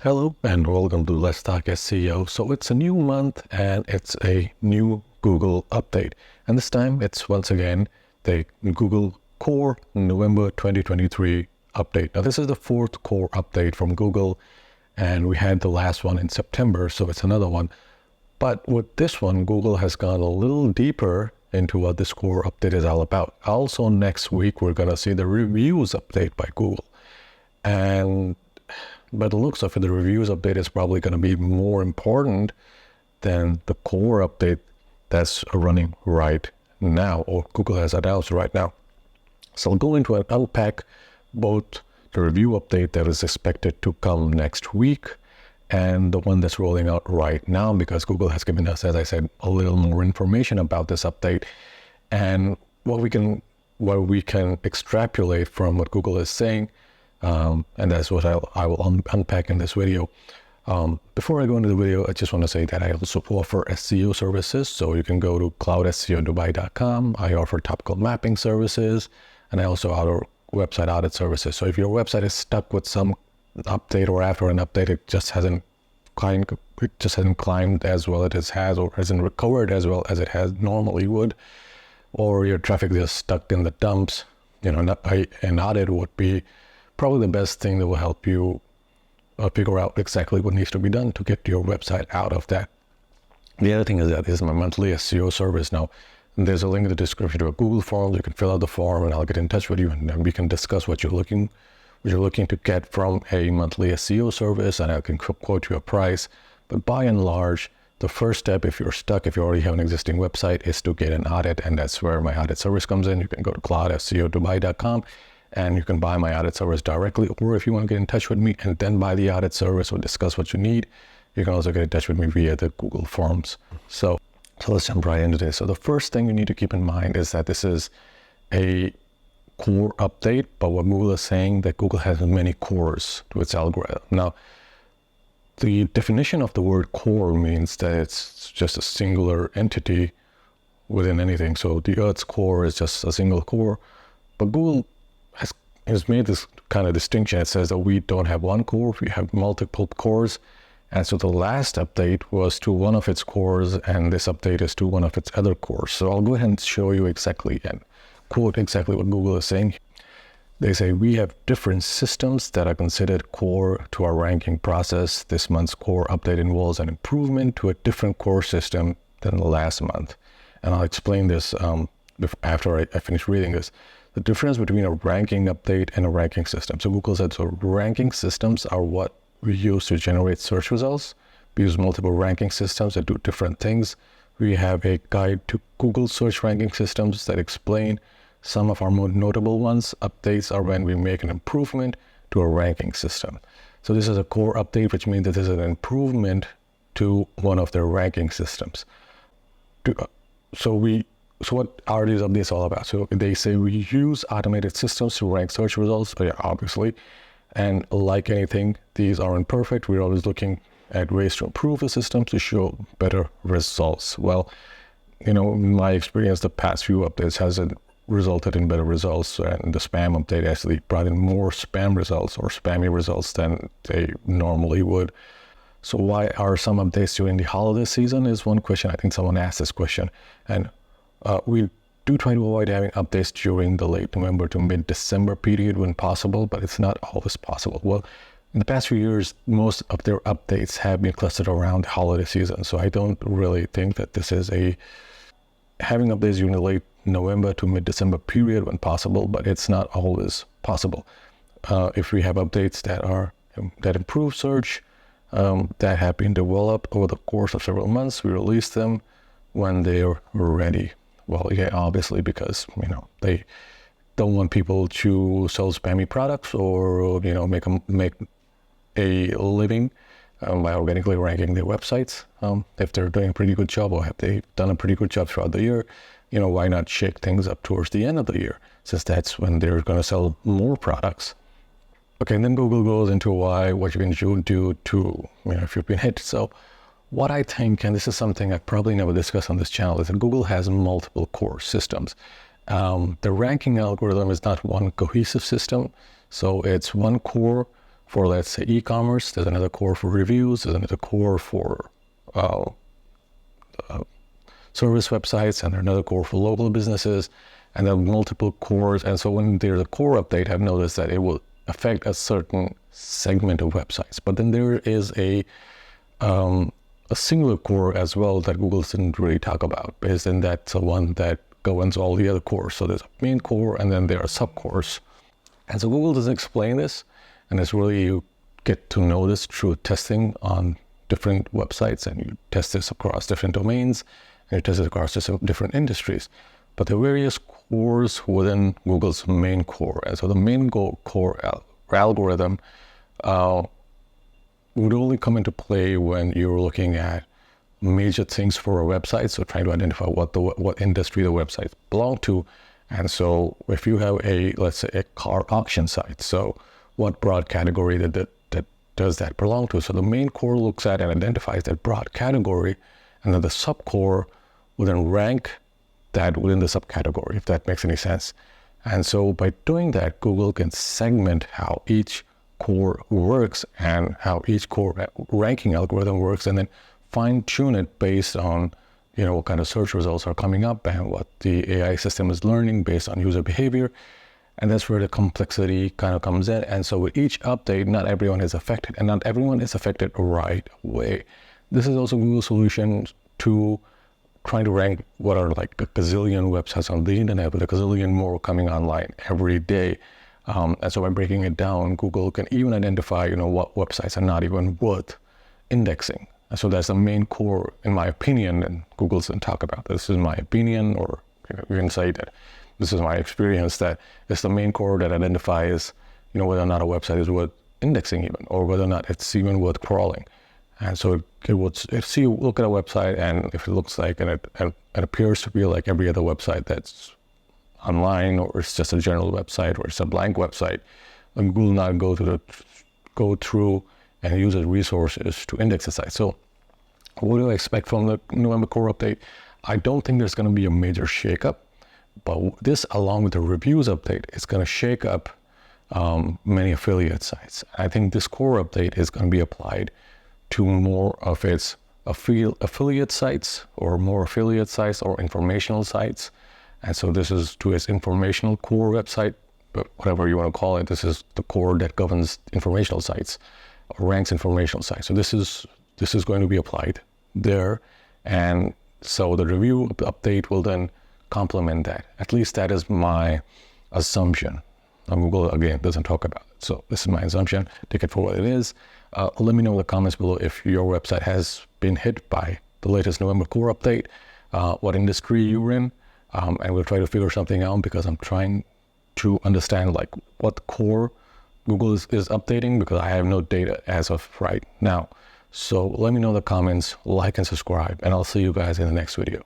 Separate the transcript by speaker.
Speaker 1: Hello and welcome to Let's Talk SEO. So it's a new month and it's a new Google update. And this time it's once again the Google Core November 2023 update. Now this is the fourth core update from Google and we had the last one in September, so it's another one. But with this one, Google has gone a little deeper into what this core update is all about. Also next week, we're going to see the reviews update by Google. And by the looks of it, the reviews update is probably going to be more important than the core update that's running right now, or Google has announced right now. So I'll go into and unpack both the review update that is expected to come next week and the one that's rolling out right now, because Google has given us, as I said, a little more information about this update and what we can extrapolate from what Google is saying. And that's what I will unpack in this video. Before I go into the video, I just want to say that I also offer SEO services. So you can go to cloudseo.dubai.com. I offer topical mapping services, and I also offer website audit services. So if your website is stuck with some update, or after an update it just hasn't climbed as well as it has, or hasn't recovered as well as it has normally would, or your traffic is stuck in the dumps, an audit would be probably the best thing that will help you figure out exactly what needs to be done to get your website out of that. The other thing is that this is my monthly SEO service. Now, there's a link in the description to a Google form. You can fill out the form and I'll get in touch with you, and then we can discuss what you're looking to get from a monthly SEO service, and I can quote you a price. But by and large, the first step, if you're stuck, if you already have an existing website, is to get an audit, and that's where my audit service comes in. You can go to cloudseo.dubai.com and you can buy my audit service directly, or if you want to get in touch with me and then buy the audit service or discuss what you need, you can also get in touch with me via the Google Forms. So let's jump right into this. So the first thing you need to keep in mind is that this is a core update, but what Google is saying that Google has many cores to its algorithm. Now, the definition of the word core means that it's just a singular entity within anything. So the Earth's core is just a single core, but Google has made this kind of distinction. It says that we don't have one core, we have multiple cores. And so the last update was to one of its cores, and this update is to one of its other cores. So I'll go ahead and show you exactly and quote exactly what Google is saying. They say, we have different systems that are considered core to our ranking process. This month's core update involves an improvement to a different core system than the last month. And I'll explain this after I finish reading this. The difference between a ranking update and a ranking system. So Google said, so ranking systems are what we use to generate search results. We use multiple ranking systems that do different things. We have a guide to Google search ranking systems that explain some of our more notable ones. Updates are when we make an improvement to a ranking system. So this is a core update, which means that this is an improvement to one of their ranking systems. So what are these updates all about? So they say we use automated systems to rank search results, obviously. And like anything, these are imperfect. We're always looking at ways to improve the systems to show better results. Well, in my experience, the past few updates hasn't resulted in better results, and the spam update actually brought in more spam results or spammy results than they normally would. So why are some updates during the holiday season is one question. I think someone asked this question, and we do try to avoid having updates during the late November to mid-December period when possible, but it's not always possible. Well, in the past few years, most of their updates have been clustered around the holiday season. So I don't really think that this is having updates during the late November to mid-December period when possible, but it's not always possible. If we have updates that improve search, that have been developed over the course of several months, we release them when they're ready. Well, yeah, obviously, because, they don't want people to sell spammy products or, make a living by organically ranking their websites. If they're doing a pretty good job, or have they done a pretty good job throughout the year, why not shake things up towards the end of the year, since that's when they're going to sell more products. Okay, and then Google goes into what you can do to, if you've been hit. So what I think, and this is something I probably never discussed on this channel, is that Google has multiple core systems. The ranking algorithm is not one cohesive system. So it's one core for, let's say, e-commerce. There's another core for reviews. There's another core for service websites, and another core for local businesses, and there are multiple cores. And so when there's a core update, I've noticed that it will affect a certain segment of websites. But then there is a singular core as well that Google didn't really talk about, because then that's the one that governs all the other cores. So there's a main core, and then there are subcores. And so Google doesn't explain this, and it's really, you get to know this through testing on different websites, and you test this across different domains, and you test it across different industries. But the various cores within Google's main core, and so the main core algorithm would only come into play when you're looking at major things for a website, so trying to identify what industry the websites belong to. And so if you have let's say a car auction site, so what broad category that does that belong to? So the main core looks at and identifies that broad category, and then the subcore will then rank that within the subcategory, if that makes any sense. And so by doing that, Google can segment how each core works and how each core ranking algorithm works, and then fine tune it based on, what kind of search results are coming up and what the AI system is learning based on user behavior. And that's where the complexity kind of comes in. And so with each update, not everyone is affected, and not everyone is affected right away. This is also Google's solution to trying to rank what are like a gazillion websites on the internet, with a gazillion more coming online every day. And so by breaking it down, Google can even identify, what websites are not even worth indexing. And so that's the main core, in my opinion, and Google doesn't talk about this. This is my opinion, or you can say that this is my experience, that it's the main core that identifies, whether or not a website is worth indexing even, or whether or not it's even worth crawling. And so it would see, look at a website, and if it looks like, and it appears to be like every other website that's online, or it's just a general website, or it's a blank website, then Google will not go through and use its resources to index the site. So what do I expect from the November core update? I don't think there's going to be a major shakeup, but this, along with the reviews update, is going to shake up many affiliate sites. I think this core update is going to be applied to more of its affiliate sites, or more affiliate sites, or informational sites. And so this is to its informational core website, but whatever you want to call it, this is the core that governs informational sites, or ranks informational sites. So this is going to be applied there. And so the review update will then complement that. At least that is my assumption. Google, again, doesn't talk about it. So this is my assumption. Take it for what it is. Let me know in the comments below if your website has been hit by the latest November core update, what industry you're in, and we'll try to figure something out, because I'm trying to understand like what core Google is updating, because I have no data as of right now. So let me know in the comments, like and subscribe, and I'll see you guys in the next video.